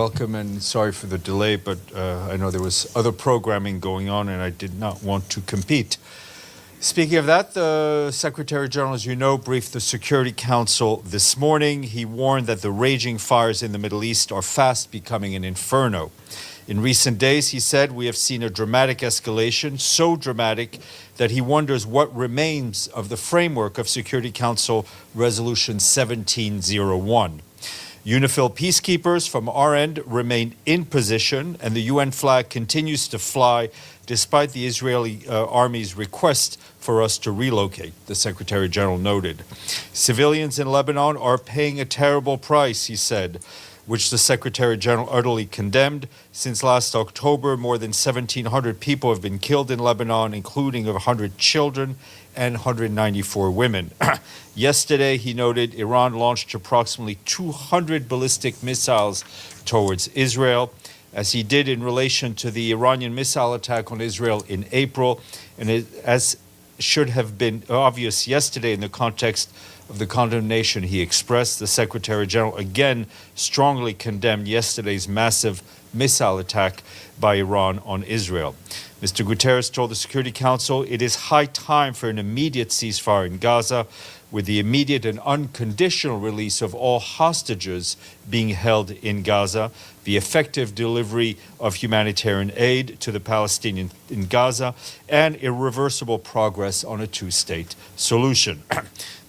welcome, and sorry for the delay, but I know there was other programming going on and I did not want to compete. Speaking of that, the Secretary General, as you know, briefed the Security Council this morning. He warned that the raging fires in the Middle East are fast becoming an inferno. In recent days, he said, we have seen a dramatic escalation, so dramatic that he wonders what remains of the framework of Security Council Resolution 1701. UNIFIL peacekeepers from our end remain in position, and the UN flag continues to fly despite the Israeli army's request for us to relocate, the Secretary General noted. Civilians in Lebanon are paying a terrible price, he said, which the Secretary General utterly condemned. Since last October, more than 1,700 people have been killed in Lebanon, including 100 children and 194 women. Yesterday, he noted, Iran launched approximately 200 ballistic missiles towards Israel, as he did in relation to the Iranian missile attack on Israel in April, and as should have been obvious yesterday in the context of the condemnation he expressed, the Secretary General again strongly condemned yesterday's massive missile attack by Iran on Israel. Mr. Guterres told the Security Council it is high time for an immediate ceasefire in Gaza, with the immediate and unconditional release of all hostages being held in Gaza, the effective delivery of humanitarian aid to the Palestinians in Gaza, and irreversible progress on a two-state solution.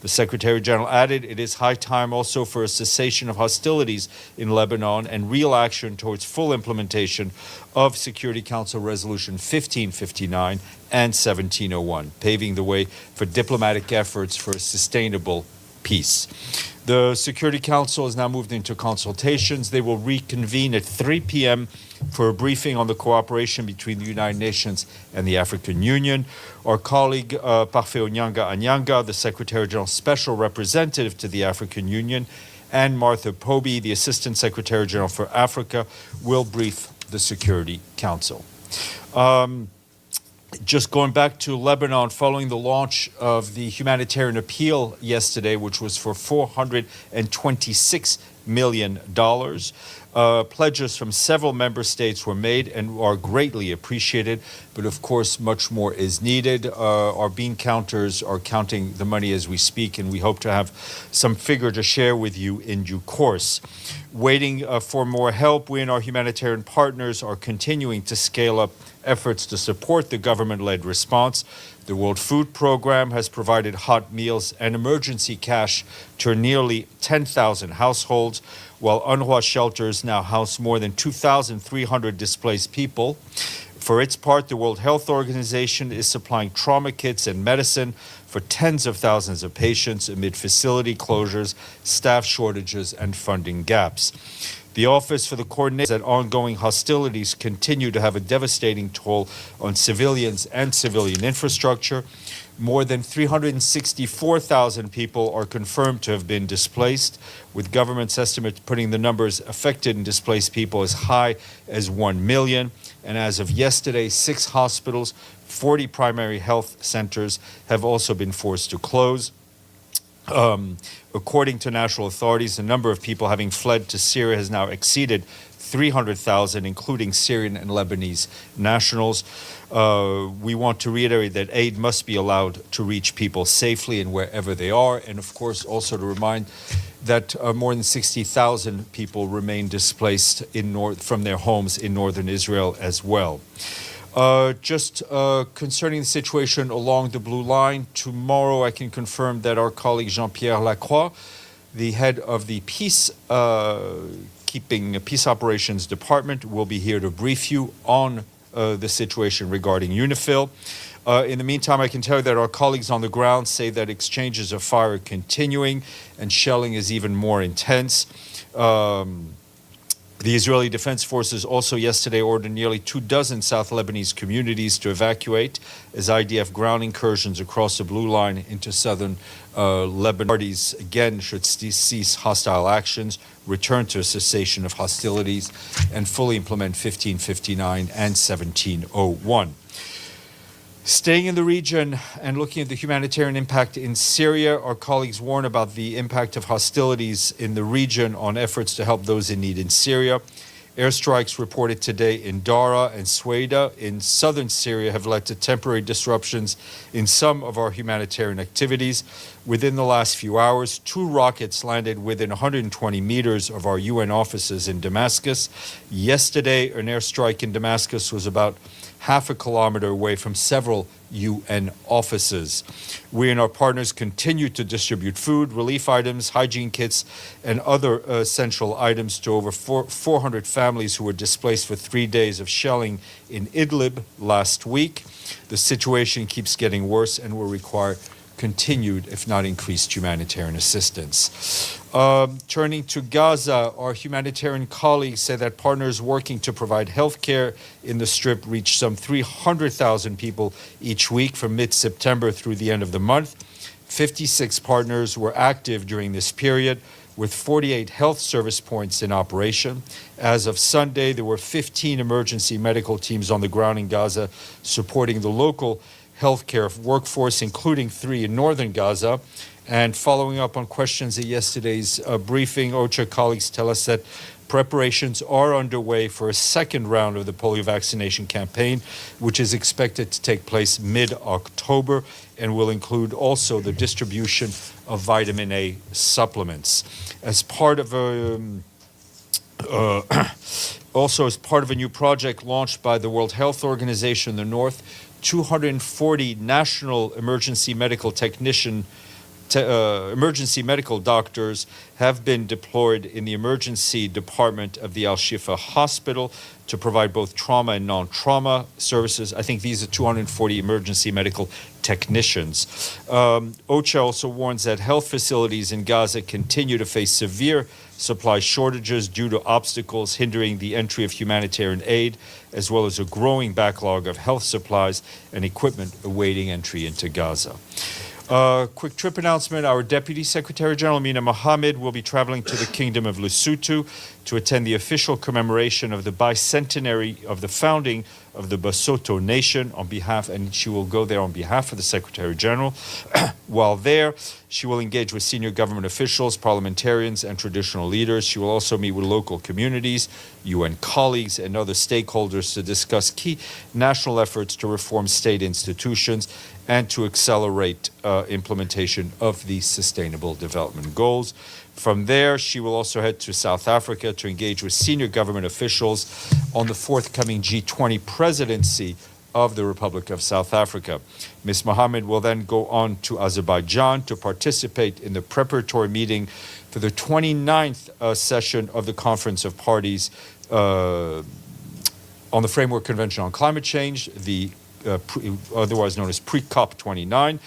The Secretary General added it is high time also for a cessation of hostilities in Lebanon and real action towards full implementation of Security Council Resolution 1559 and 1701, paving the way for diplomatic efforts for a sustainable peace. The Security Council has now moved into consultations. They will reconvene at 3 p.m. for a briefing on the cooperation between the United Nations and the African Union. Our colleague Parfait Anyanga, the Secretary General's Special Representative to the African Union, and Martha Poby, the Assistant Secretary General for Africa, will brief the Security Council. Just going back to Lebanon, following the launch of the humanitarian appeal yesterday, which was for $426 million, pledges from several member states were made and are greatly appreciated, but of course much more is needed. Our bean counters are counting the money as we speak, and we hope to have some figure to share with you in due course. Waiting for more help, we and our humanitarian partners are continuing to scale up efforts to support the government-led response. The World Food Program has provided hot meals and emergency cash to nearly 10,000 households, while UNRWA shelters now house more than 2,300 displaced people. For its part, the World Health Organization is supplying trauma kits and medicine for tens of thousands of patients amid facility closures, staff shortages, and funding gaps. The Office for the Coordination that ongoing hostilities continue to have a devastating toll on civilians and civilian infrastructure. More than 364,000 people are confirmed to have been displaced, with government's estimates putting the numbers affected and displaced people as high as 1 million. And as of yesterday, 6 hospitals, 40 primary health centers have also been forced to close. According to national authorities, the number of people having fled to Syria has now exceeded 300,000, including Syrian and Lebanese nationals. We want to reiterate that aid must be allowed to reach people safely and wherever they are, and of course also to remind that more than 60,000 people remain displaced from their homes in northern Israel as well. Concerning the situation along the Blue Line, tomorrow I can confirm that our colleague Jean-Pierre Lacroix, the head of the Peace Operations Department, will be here to brief you on the situation regarding UNIFIL. In the meantime, I can tell you that our colleagues on the ground say that exchanges of fire are continuing and shelling is even more intense. The Israeli Defense Forces also yesterday ordered nearly 24 South Lebanese communities to evacuate as IDF ground incursions across the Blue Line into southern Lebanon. Parties again should cease hostile actions, return to a cessation of hostilities, and fully implement 1559 and 1701. Staying in the region and looking at the humanitarian impact in Syria, our colleagues warn about the impact of hostilities in the region on efforts to help those in need in Syria. Airstrikes reported today in Dara and Sweda in southern Syria have led to temporary disruptions in some of our humanitarian activities. Within the last few hours, 2 rockets landed within 120 meters of our UN offices in Damascus. Yesterday, an airstrike in Damascus was about half a kilometer away from several UN offices. We and our partners continue to distribute food, relief items, hygiene kits, and other essential items to over 400 families who were displaced for 3 days of shelling in Idlib last week. The situation keeps getting worse and will require continued, if not increased, humanitarian assistance. Turning to Gaza, our humanitarian colleagues say that partners working to provide health care in the Strip reached some 300,000 people each week from mid-September through the end of the month. 56 partners were active during this period, with 48 health service points in operation. As of Sunday, there were 15 emergency medical teams on the ground in Gaza supporting the local healthcare workforce, including 3 in northern Gaza. And following up on questions at yesterday's briefing, OCHA colleagues tell us that preparations are underway for a second round of the polio vaccination campaign, which is expected to take place mid-October and will include also the distribution of vitamin A supplements. As part of a also as part of a new project launched by the World Health Organization in the North, 240 national emergency medical doctors have been deployed in the emergency department of the Al-Shifa Hospital to provide both trauma and non-trauma services. I think these are 240 emergency medical technicians. OCHA also warns that health facilities in Gaza continue to face severe supply shortages due to obstacles hindering the entry of humanitarian aid, as well as a growing backlog of health supplies and equipment awaiting entry into Gaza. Quick trip announcement. Our Deputy Secretary General, Mina Mohammed, will be traveling to the Kingdom of Lesotho to attend the official commemoration of the bicentenary of the founding of the Basotho Nation and she will go there on behalf of the Secretary General. While there, she will engage with senior government officials, parliamentarians, and traditional leaders. She will also meet with local communities, UN colleagues, and other stakeholders to discuss key national efforts to reform state institutions and to accelerate implementation of the Sustainable Development Goals. From there, she will also head to South Africa to engage with senior government officials on the forthcoming G20 presidency of the Republic of South Africa. Ms. Mohammed will then go on to Azerbaijan to participate in the preparatory meeting for the 29th session of the Conference of Parties on the Framework Convention on Climate Change, otherwise known as pre-COP 29.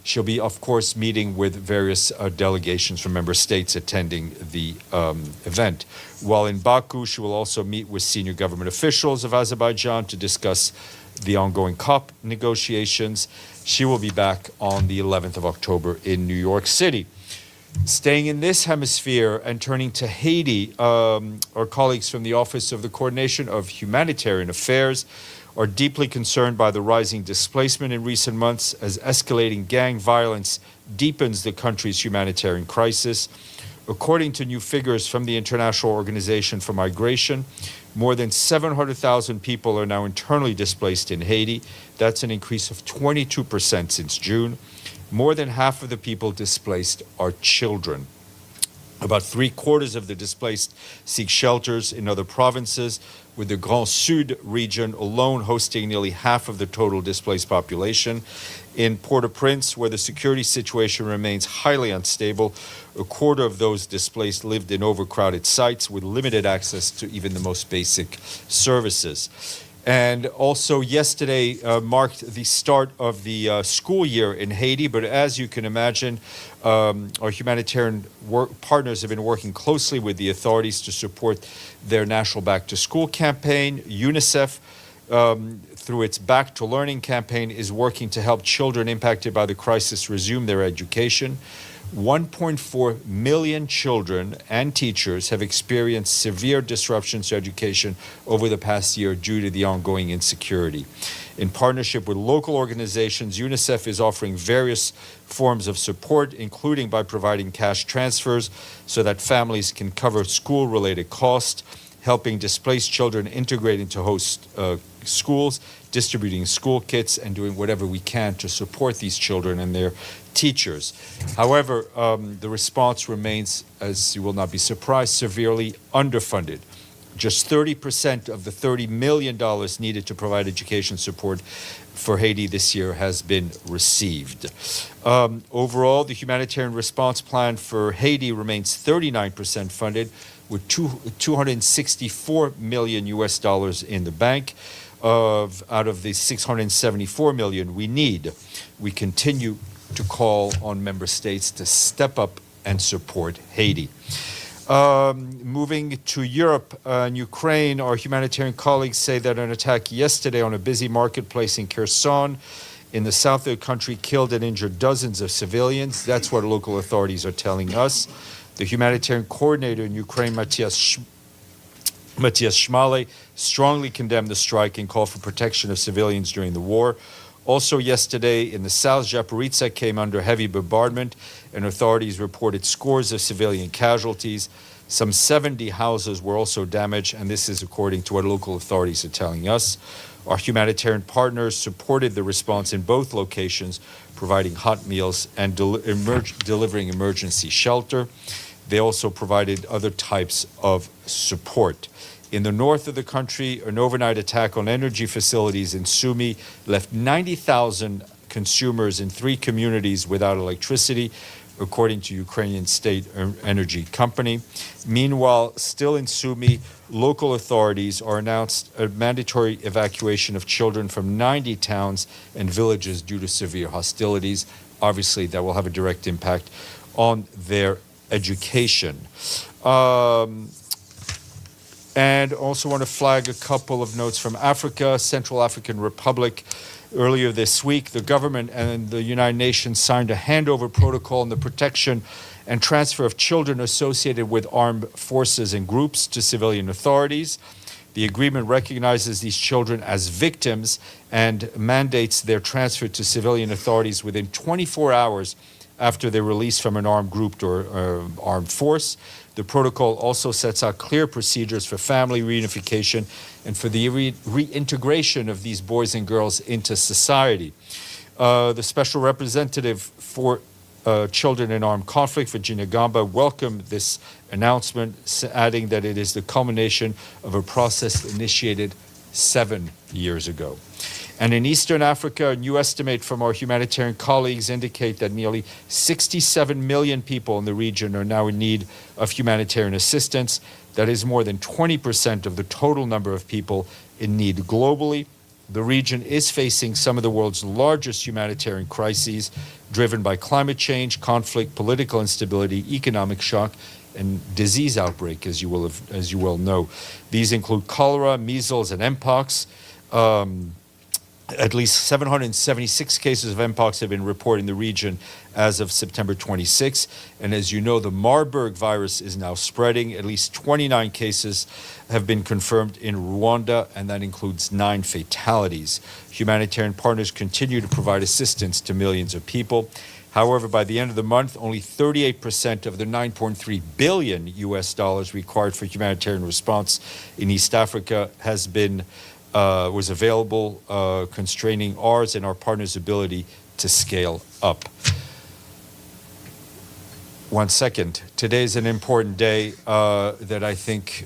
She'll be, of course, meeting with various delegations from member states attending the event. While in Baku, she will also meet with senior government officials of Azerbaijan to discuss the ongoing COP negotiations. She will be back on the 11th of October in New York City. Staying in this hemisphere and turning to Haiti, our colleagues from the Office of the Coordination of Humanitarian Affairs are deeply concerned by the rising displacement in recent months as escalating gang violence deepens the country's humanitarian crisis. According to new figures from the International Organization for Migration, more than 700,000 people are now internally displaced in Haiti. That's an increase of 22% since June. More than half of the people displaced are children. About 3/4 of the displaced seek shelters in other provinces, with the Grand Sud region alone hosting nearly half of the total displaced population. In Port-au-Prince, where the security situation remains highly unstable, 1/4 of those displaced lived in overcrowded sites with limited access to even the most basic services. And also yesterday marked the start of the school year in Haiti. But as you can imagine, our humanitarian partners have been working closely with the authorities to support their national Back to School campaign. UNICEF, through its Back to Learning campaign, is working to help children impacted by the crisis resume their education. 1.4 million children and teachers have experienced severe disruptions to education over the past year due to the ongoing insecurity. In partnership with local organizations, UNICEF is offering various forms of support, including by providing cash transfers so that families can cover school-related costs, helping displaced children integrate into host schools, distributing school kits, and doing whatever we can to support these children and their teachers. However, the response remains, as you will not be surprised, severely underfunded. Just 30% of the $30 million needed to provide education support for Haiti this year has been received. Overall, the humanitarian response plan for Haiti remains 39% funded, with $264 million in the bank out of the $674 million we need. We continue to call on member states to step up and support Haiti. Moving to Europe and Ukraine, our humanitarian colleagues say that an attack yesterday on a busy marketplace in Kherson in the south of the country killed and injured dozens of civilians. That's what local authorities are telling us. The humanitarian coordinator in Ukraine, Matthias Schmale, strongly condemned the strike and called for protection of civilians during the war. Also yesterday in the south, Zaporizhzhia came under heavy bombardment, and authorities reported scores of civilian casualties. Some 70 houses were also damaged, and this is according to what local authorities are telling us. Our humanitarian partners supported the response in both locations, providing hot meals and delivering emergency shelter. They also provided other types of support. In the north of the country, an overnight attack on energy facilities in Sumy left 90,000 consumers in 3 communities without electricity, according to Ukrainian State Energy Company. Meanwhile, still in Sumy, local authorities are announced a mandatory evacuation of children from 90 towns and villages due to severe hostilities. Obviously, that will have a direct impact on their education. And also want to flag a couple of notes from Africa, Central African Republic. Earlier this week, the government and the United Nations signed a handover protocol on the protection and transfer of children associated with armed forces and groups to civilian authorities. The agreement recognizes these children as victims and mandates their transfer to civilian authorities within 24 hours after their release from an armed group or armed force. The protocol also sets out clear procedures for family reunification and for the reintegration of these boys and girls into society. The special representative for children in armed conflict, Virginia Gamba, welcomed this announcement, adding that it is the culmination of a process initiated 7 years ago. And in Eastern Africa, a new estimate from our humanitarian colleagues indicate that nearly 67 million people in the region are now in need of humanitarian assistance. That is more than 20% of the total number of people in need globally. The region is facing some of the world's largest humanitarian crises, driven by climate change, conflict, political instability, economic shock, and disease outbreak, as you well know. These include cholera, measles, and mpox. At least 776 cases of mpox have been reported in the region as of September 26. And as you know, the Marburg virus is now spreading. At least 29 cases have been confirmed in Rwanda, and that includes 9 fatalities. Humanitarian partners continue to provide assistance to millions of people. However, by the end of the month, only 38% of the $9.3 billion required for humanitarian response in East Africa was available, constraining ours and our partners' ability to scale up. 1 second. Today is an important day that I think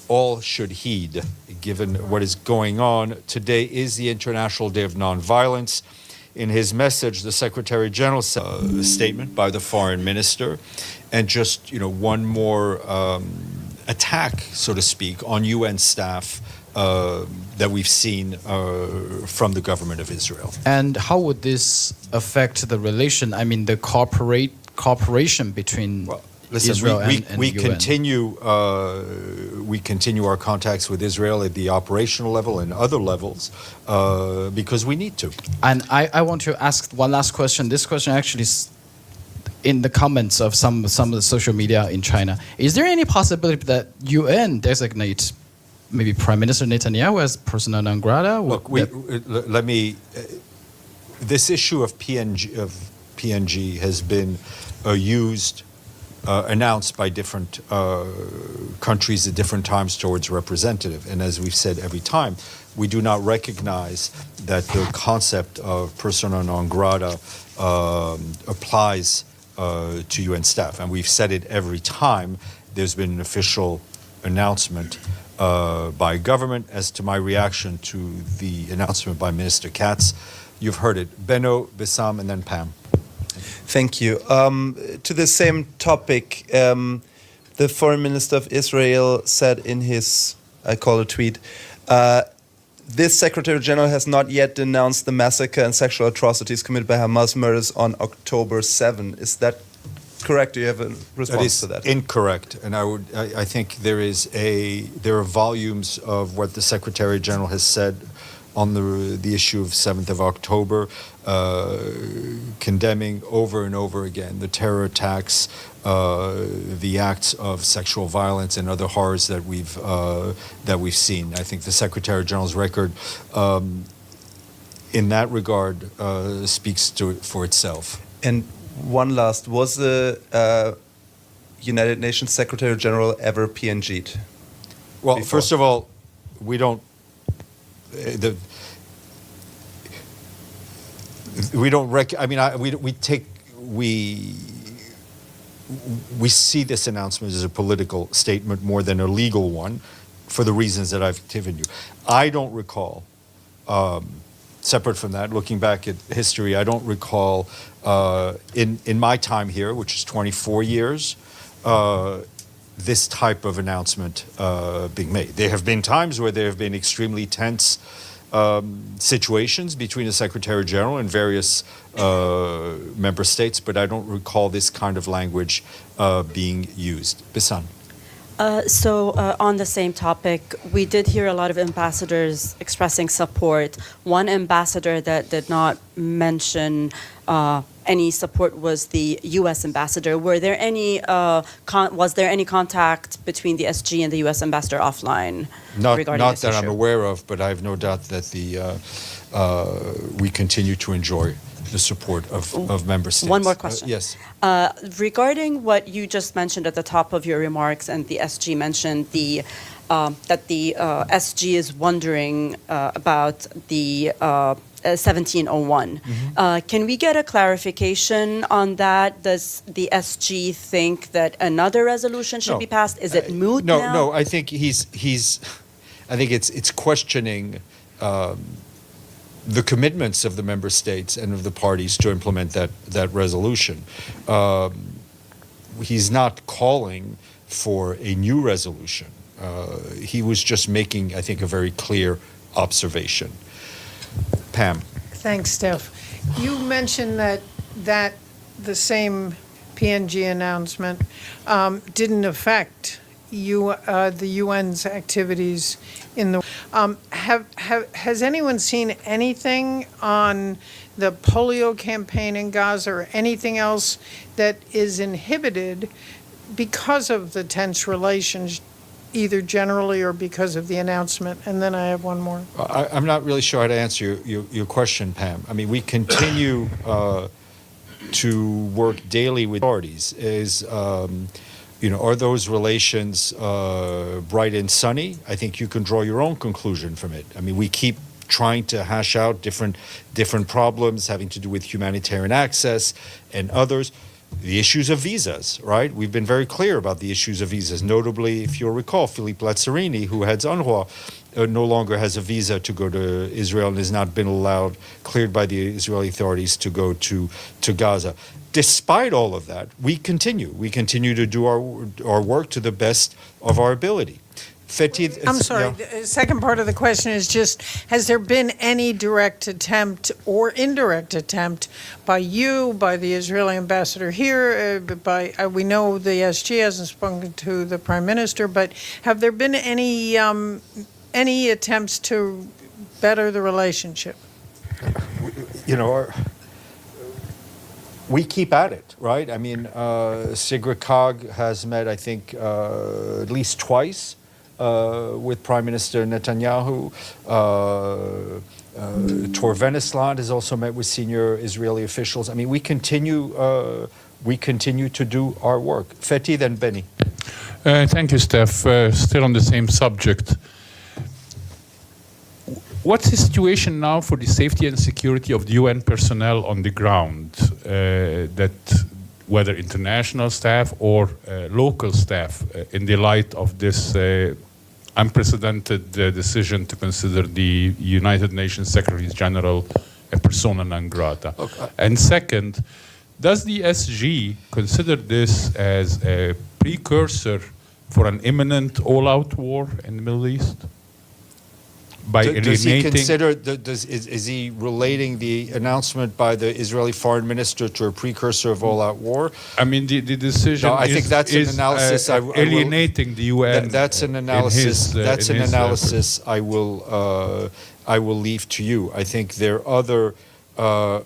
all should heed, given what is going on. Today is the International Day of Nonviolence. In his message, the Secretary General said a statement by the Foreign Minister, and just one more attack, so to speak, on UN staff that we've seen from the government of Israel. And how would this affect the relation? I mean, the cooperation between Israel and we UN? We continue our contacts with Israel at the operational level and other levels because we need to. And I want to ask one last question. This question actually is in the comments of some of the social media in China. Is there any possibility that UN designates maybe Prime Minister Netanyahu as persona non grata? Look, this issue of PNG has been used announced by different countries at different times towards representative. And as we've said every time, we do not recognize that the concept of persona non grata applies to UN staff. And we've said it every time there's been an official announcement by government. As to my reaction to the announcement by Minister Katz, you've heard it. Benno, Bissam, and then Pam. Thank you. To the same topic, the foreign minister of Israel said in his, I call it tweet, this Secretary General has not yet denounced the massacre and sexual atrocities committed by Hamas murders on October 7. Is that correct? Do you have a response to that? Incorrect. And I think there are volumes of what the Secretary General has said on the issue of 7th of October, condemning over and over again the terror attacks, the acts of sexual violence and other horrors that we've seen. I think the Secretary General's record in that regard speaks for itself. And one last, was the United Nations Secretary General ever PNG'd? Well, before? first of all, we don't. We don't we see this announcement as a political statement more than a legal one, for the reasons that I've given you. I don't recall, separate from that, looking back at history, I don't recall in my time here, which is 24 years, this type of announcement being made. There have been times where there have been extremely tense situations between the Secretary General and various member states, but I don't recall this kind of language being used. Bisan. On the same topic, we did hear a lot of ambassadors expressing support. One ambassador that did not mention any support was the U.S. ambassador. Was there any contact between the SG and the U.S. ambassador offline regarding this issue? Not that I'm aware of, but I have no doubt that we continue to enjoy the support of member states. One more question. Yes. Regarding what you just mentioned at the top of your remarks, and the SG mentioned that the SG is wondering about the 1701. Can we get a clarification on that? Does the SG think that another resolution should be passed? Is it moot now? No. I think I think it's questioning the commitments of the member states and of the parties to implement that resolution. He's not calling for a new resolution. He was just making, I think, a very clear observation. Pam. Thanks, Steph. You mentioned that the same PNG announcement didn't affect the UN's activities in the. Has anyone seen anything on the polio campaign in Gaza or anything else that is inhibited because of the tense relations, either generally or because of the announcement? And then I have one more. I'm not really sure how to answer your question, Pam. I mean, we continue to work daily with authorities. Are those relations bright and sunny? I think you can draw your own conclusion from it. I mean, we keep trying to hash out different problems having to do with humanitarian access and others. The issues of visas, right? We've been very clear about the issues of visas. Notably, if you'll recall, Philippe Lazzarini, who heads UNRWA, no longer has a visa to go to Israel and has not been cleared by the Israeli authorities to go to Gaza. Despite all of that, we continue to do our work to the best of our ability. I'm sorry, the second part of the question is just, has there been any direct attempt or indirect attempt by you, by the Israeli ambassador here, we know the SG hasn't spoken to the Prime Minister, but have there been any attempts to better the relationship? We keep at it, right? I mean, Sigrid Kaag has met, I think, at least twice with Prime Minister Netanyahu. Tor Venesland has also met with senior Israeli officials. I mean, we continue we continue to do our work. Fethi, then Benny. Thank you, Steph. Still on the same subject. What's the situation now for the safety and security of the UN personnel on the ground, whether international staff or local staff, in the light of this unprecedented decision to consider the United Nations Secretary General a persona non grata? Okay. And second, does the SG consider this as a precursor for an imminent all-out war in the Middle East? By Does he alienating... consider, is he relating the announcement by the Israeli foreign minister to a precursor of all-out war? I mean, the decision No, I think that's an analysis I will- alienating the UN. That's an analysis. I will leave to you. I think there are other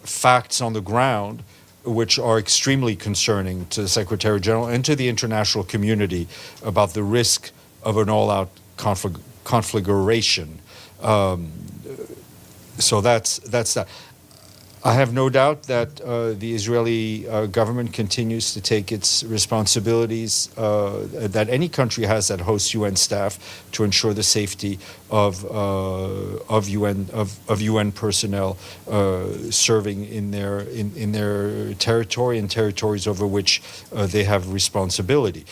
facts on the ground which are extremely concerning to the Secretary General and to the international community about the risk of an all-out conflagration. So that's that. I have no doubt that the Israeli government continues to take its responsibilities that any country has that hosts UN staff to ensure the safety of UN personnel serving in their territory and territories over which they have responsibility.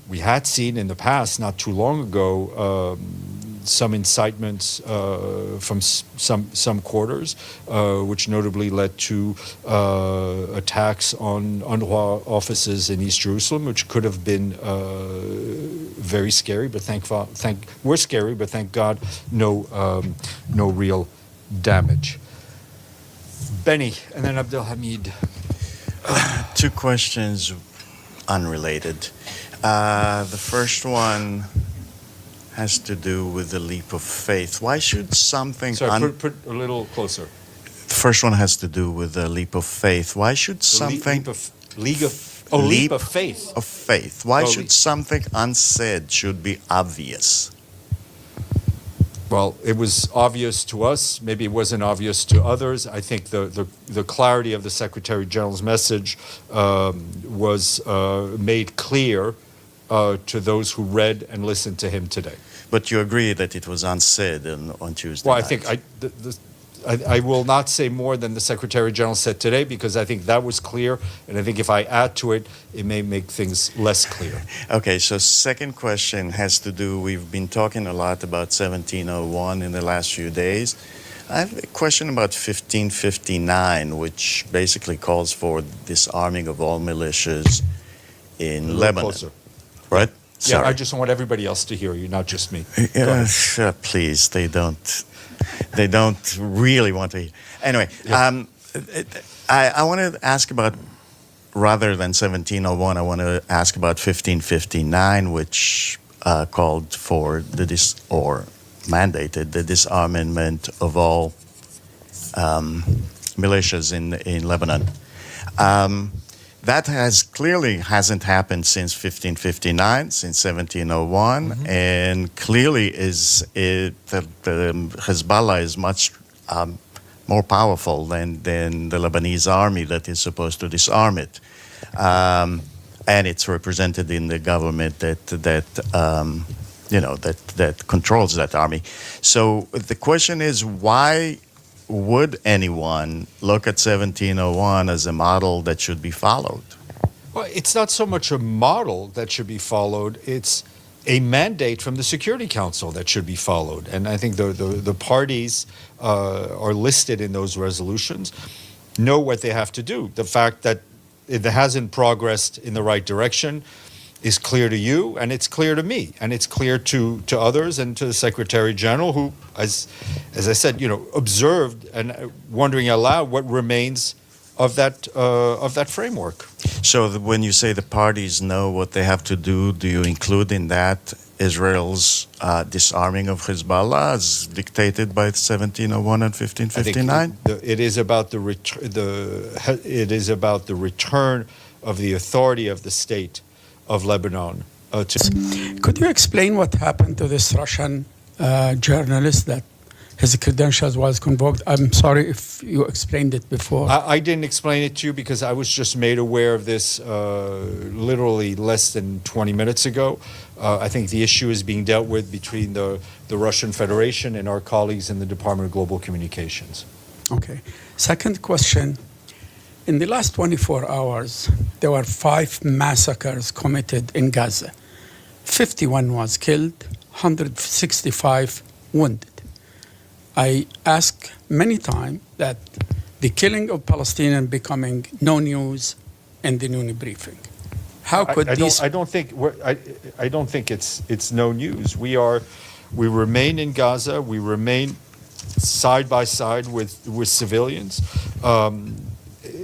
We had seen in the past, not too long ago, some incitements from some quarters, which notably led to attacks on UNRWA offices in East Jerusalem, which could have been very scary. But thank God, no real damage. Benny, and then Abdelhamid. Two questions unrelated. The first one has to do with the leap of faith. Why should something... Sorry, put a little closer. The first one has to do with the leap of faith. Why should something... Leap of faith. Of faith. Why Oh, should something unsaid should be obvious? Well, it was obvious to us. Maybe it wasn't obvious to others. I think the clarity of the Secretary General's message was made clear to those who read and listened to him today. But you agree that it was unsaid on Tuesday Well, I night. think I will not say more than the Secretary General said today, because I think that was clear, and I think if I add to it, it may make things less clear. Okay, so second question has to do, we've been talking a lot about 1701 in the last few days. I have a question about 1559, which basically calls for disarming of all militias in Lebanon. Closer. Right? Yeah, Sorry. I just want everybody else to hear you, not just me. Please, they don't really want to hear. Anyway, Yeah. I want to ask about, rather than 1701, I want to ask about 1559, which called for mandated the disarmament of all militias in Lebanon. That hasn't happened since 1559, since 1701, and clearly the Hezbollah is much more powerful than the Lebanese army that is supposed to disarm it, and it's represented in the government that controls that army. So the question is, why would anyone look at 1701 as a model that should be followed? Well, it's not so much a model that should be followed, it's a mandate from the Security Council that should be followed. And I think the parties are listed in those resolutions, know what they have to do. The fact that it hasn't progressed in the right direction is clear to you, and it's clear to me, and it's clear to others and to the Secretary General, who, as I said, observed and wondering aloud what remains of that framework. So when you say the parties know what they have to do you include in that Israel's disarming of Hezbollah as dictated by 1701 and 1559? It is about the return of the authority of the state of Lebanon Could you explain what happened to this Russian journalist that his credentials was convoked. I'm sorry if you explained it before. I didn't explain it to you because I was just made aware of this literally less than 20 minutes ago. I think the issue is being dealt with between the Russian Federation and our colleagues in the Department of Global Communications. Okay. Second question. In the last 24 hours, there were 5 massacres committed in Gaza. 51 was killed, 165 wounded. I asked many times that the killing of Palestinians becoming no news in the noon briefing. How could these? I don't think it's no news. We remain in Gaza. We remain side by side with civilians.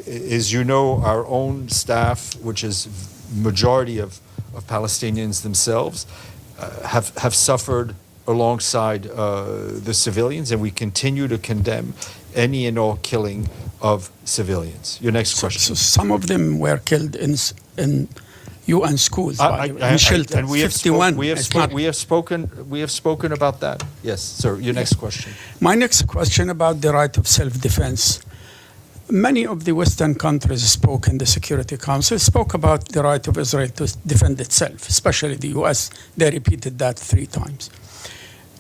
As you know, our own staff, which is majority of Palestinians themselves, have suffered alongside the civilians, and we continue to condemn any and all killing of civilians. Your next question. So some of them were killed in UN schools, by the way, in shelters. And we have 51. We have spoken about that. Yes, sir. Your next question. My next question about the right of self-defense. Many of the Western countries spoke in the Security Council, spoke about the right of Israel to defend itself, especially the US. They repeated that 3 times.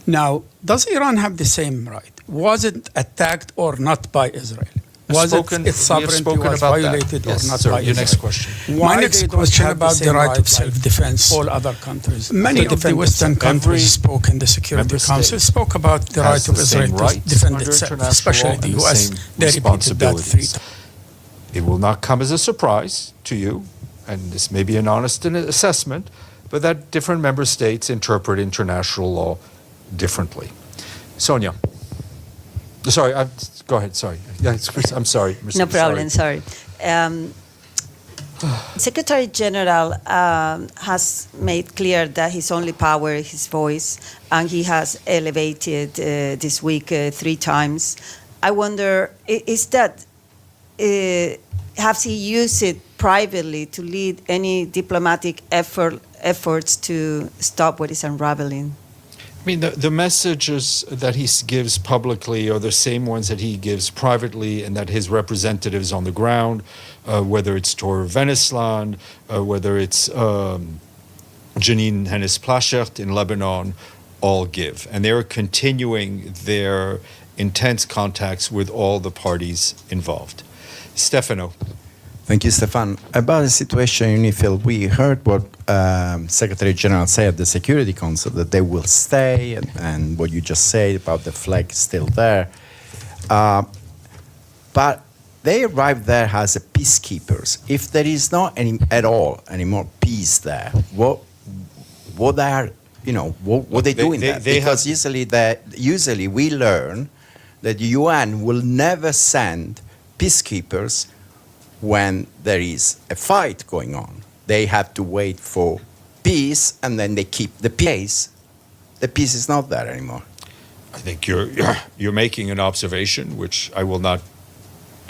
Now, does Iran have the same right? Was it attacked or not by Israel? Was its sovereignty was violated or not by Israel? Your next question. My next question about the right of self-defense. All other countries. Many of the Western countries spoke in the Security Council, spoke about the right of Israel to defend itself, especially the US. They repeated that 3 times. It will not come as a surprise to you, and this may be an honest assessment, but that different member states interpret international law differently. Sonia. Sorry, go ahead. Sorry. I'm sorry. No problem. Sorry. Secretary General has made clear that his only power is his voice, and he has elevated this week 3 times. I wonder, has he used it privately to lead any diplomatic efforts to stop what is unraveling? I mean, the messages that he gives publicly are the same ones that he gives privately, and that his representatives on the ground, whether it's Tor Venesland, whether it's Janine Hennis-Plasschaert in Lebanon, all give. And they're continuing their intense contacts with all the parties involved. Stefano. Thank you, Stéphane. About the situation in UNIFIL, we heard what Secretary General said at the Security Council, that they will stay, and what you just said about the flag still there. But they arrived there as peacekeepers. If there is not at all any more peace there, what are they doing there? Because usually we learn that the UN will never send peacekeepers when there is a fight going on. They have to wait for peace, and then they keep the peace. The peace is not there anymore. I think you're making an observation, which I will not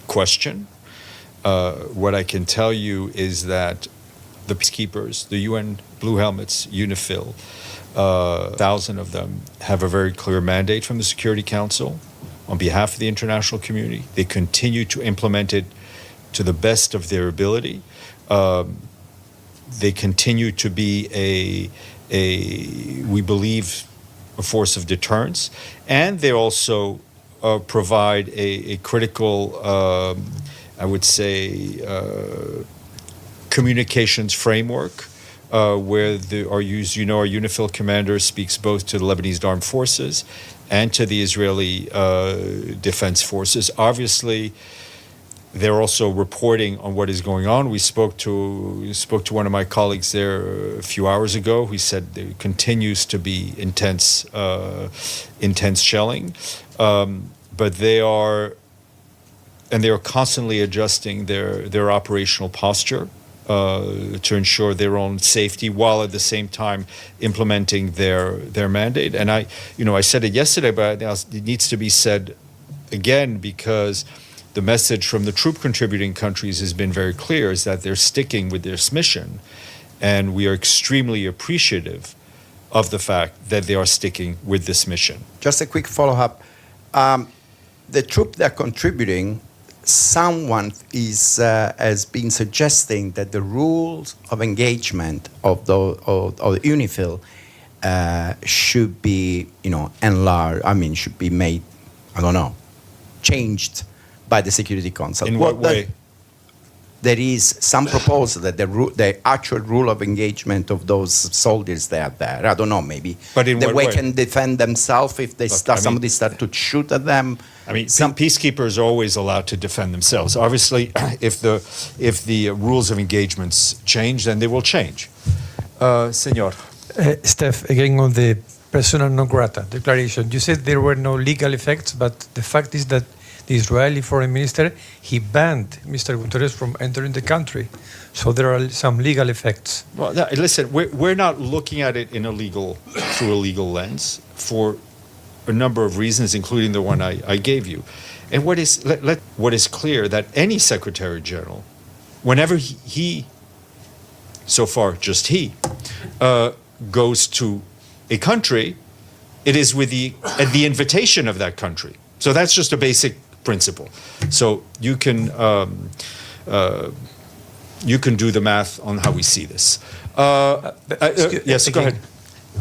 question. What I can tell you is that the peacekeepers, the UN Blue Helmets, UNIFIL, 1,000 of them have a very clear mandate from the Security Council on behalf of the international community. They continue to implement it to the best of their ability. They continue to be we believe, a force of deterrence, and they also provide a critical, I would say, communications framework where our UNIFIL commander speaks both to the Lebanese Armed Forces and to the Israeli Defense Forces. Obviously, they're also reporting on what is going on. We spoke to one of my colleagues there a few hours ago. He said there continues to be intense shelling, but they are constantly adjusting their operational posture to ensure their own safety, while at the same time implementing their mandate. And I said it yesterday, but it needs to be said again, because the message from the troop contributing countries has been very clear, is that they're sticking with this mission, and we are extremely appreciative of the fact that they are sticking with this mission. Just a quick follow-up. the troop they're contributing, someone has been suggesting that the rules of engagement of the UNIFIL should be, enlarged. I mean, should be made, changed by the Security Council. In what way? There is some proposal that the actual rule of engagement of those soldiers that are there, I don't know, maybe But in the what way way? can defend themselves if they somebody start to shoot at them. I mean, some peacekeepers are always allowed to defend themselves. Obviously, if the rules of engagements change, then they will change. Senor. Steph, again on the persona non grata declaration, you said there were no legal effects, but the fact is that the Israeli foreign minister, he banned Mr. Guterres from entering the country. So there are some legal effects. Well, listen, we're not looking at it through a legal lens for a number of reasons, including the one I gave you. And what is clear that any Secretary General, whenever he so far just he, goes to a country, it is at the invitation of that country. So that's just a basic principle. So you can do the math on how we see this. Yes, go ahead.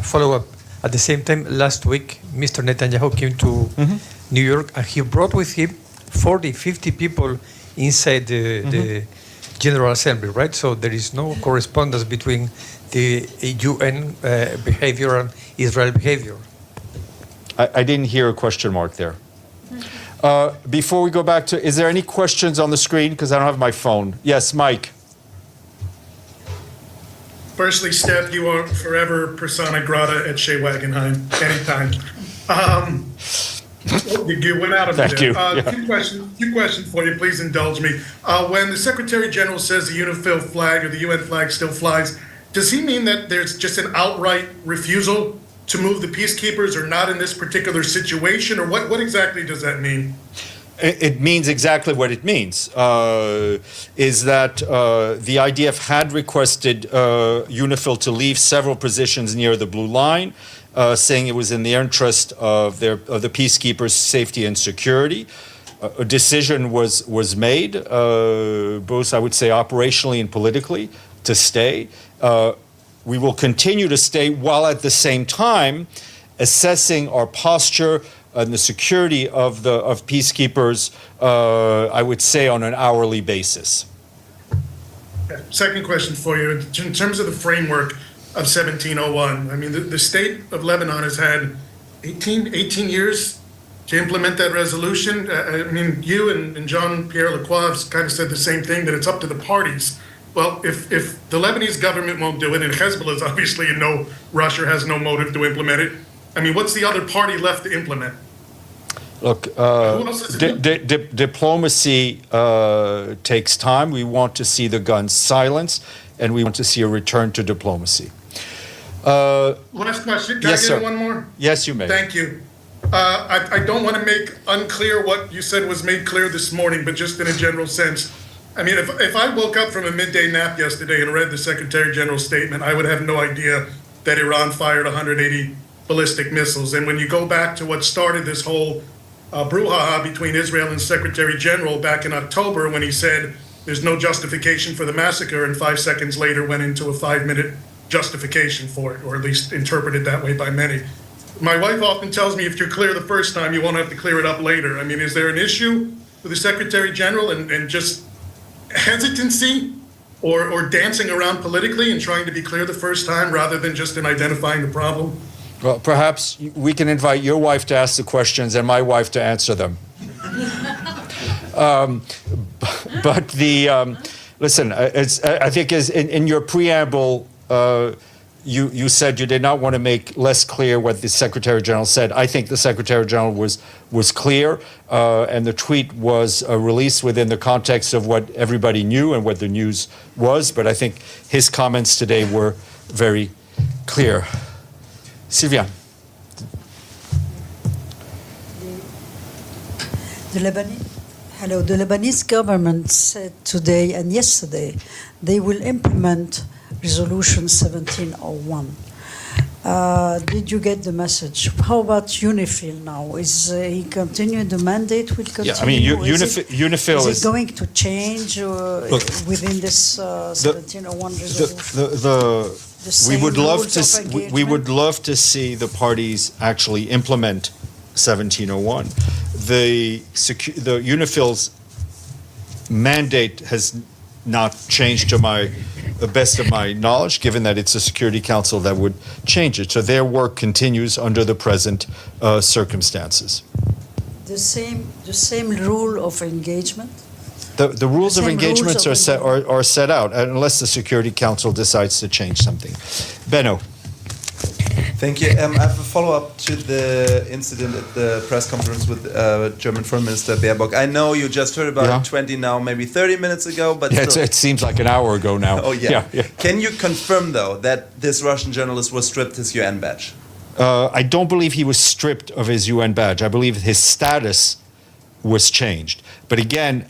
Follow up. At the same time, last week, Mr. Netanyahu came to New York and he brought with him 40, 50 people inside the General Assembly, right? So there is no correspondence between the UN behavior and Israel behavior. I didn't hear a question mark there. Before we go back to, is there any questions on the screen? Because I don't have my phone. Yes, Mike. Firstly, Steph, you are forever persona grata at Shea Wagenheim. Anytime. You went out of Thank there. you. Yeah. Two questions for you. Please indulge me. When the Secretary General says the UNIFIL flag or the UN flag still flies, does he mean that there's just an outright refusal to move the peacekeepers or not in this particular situation? Or what exactly does that mean? It means exactly what it means, is that the IDF had requested UNIFIL to leave several positions near the blue line, saying it was in the interest of the peacekeepers' safety and security. A decision was made, both, I would say, operationally and politically, to stay. We will continue to stay while at the same time assessing our posture and the security of peacekeepers, I would say, on an hourly basis. Second question for you. In terms of the framework of 1701, I mean, the state of Lebanon has had 18 years to implement that resolution. I mean, you and Jean-Pierre Lacroix kind of said the same thing, that it's up to the parties. Well, if the Lebanese government won't do it, and Hezbollah is obviously in no rush or has no motive to implement it, I mean, what's the other party left to implement? Look, diplomacy takes time. We want to see the guns silenced, and we want to see a return to diplomacy. Last question. Can yes, I get sir. one more? Yes, you may. Thank you. I don't want to make unclear what you said was made clear this morning, but just in a general sense. I mean, if I woke up from a midday nap yesterday and read the Secretary General's statement, I would have no idea that Iran fired 180 ballistic missiles. And when you go back to what started this whole brouhaha between Israel and Secretary General back in October, when he said there's no justification for the massacre, and 5 seconds later went into a 5-minute justification for it, or at least interpreted that way by many. My wife often tells me, if you're clear the first time, you won't have to clear it up later. I mean, is there an issue with the Secretary General and just hesitancy or dancing around politically and trying to be clear the first time rather than just in identifying the problem? Well, perhaps we can invite your wife to ask the questions and my wife to answer them. But listen, I think as in your preamble, you said you did not want to make less clear what the Secretary General said. I think the Secretary General was clear, and the tweet was released within the context of what everybody knew and what the news was. But I think his comments today were very clear. Sylvia. The Lebanese government said today and yesterday they will implement Resolution 1701. Did you get the message? How about UNIFIL now? Is he continue, the mandate will continue? Yeah, I mean, UNIFIL is is... it going to change Look, within this 1701 resolution? The we same would love rules to of we would engagement? love to see the parties actually implement 1701. The UNIFIL's mandate has not changed to the best of my knowledge, given that it's a Security Council that would change it. So their work continues under the present circumstances. The same rule of engagement? The rules of Same engagements rules of are set out unless the Security Council decides to change something. Benno. Thank you. I have a follow-up to the incident at the press conference with German Foreign Minister Baerbock. I know you just heard about it 20 now, maybe 30 minutes ago, but still. It seems like an hour ago now. Oh, yeah. Can you confirm, though, that this Russian journalist was stripped his UN badge? I don't believe he was stripped of his UN badge. I believe his status was changed. But again,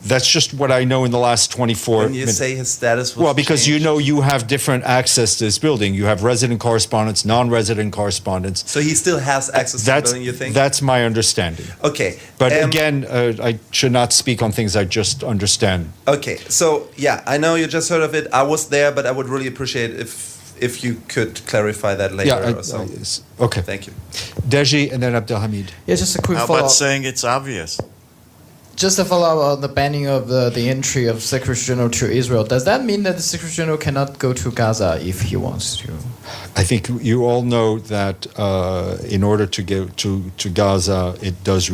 that's just what I know in the last 24 When you say his status was well, because changed? you have different access to this building. You have resident correspondents, non-resident correspondents. So he still has access to the building, you think? That's my understanding. Okay. But again, I should not speak on things I just understand. Okay, so yeah, I know you just heard of it. I was there, but I would really appreciate if you could clarify that later or so. Okay. Thank you. Deji and then Abdelhamid. Yeah, just a quick How follow-up. about saying it's obvious? Just a follow-up on the banning of the entry of Secretary General to Israel. Does that mean that the Secretary General cannot go to Gaza if he wants to? I think you all know that in order to get to Gaza, it does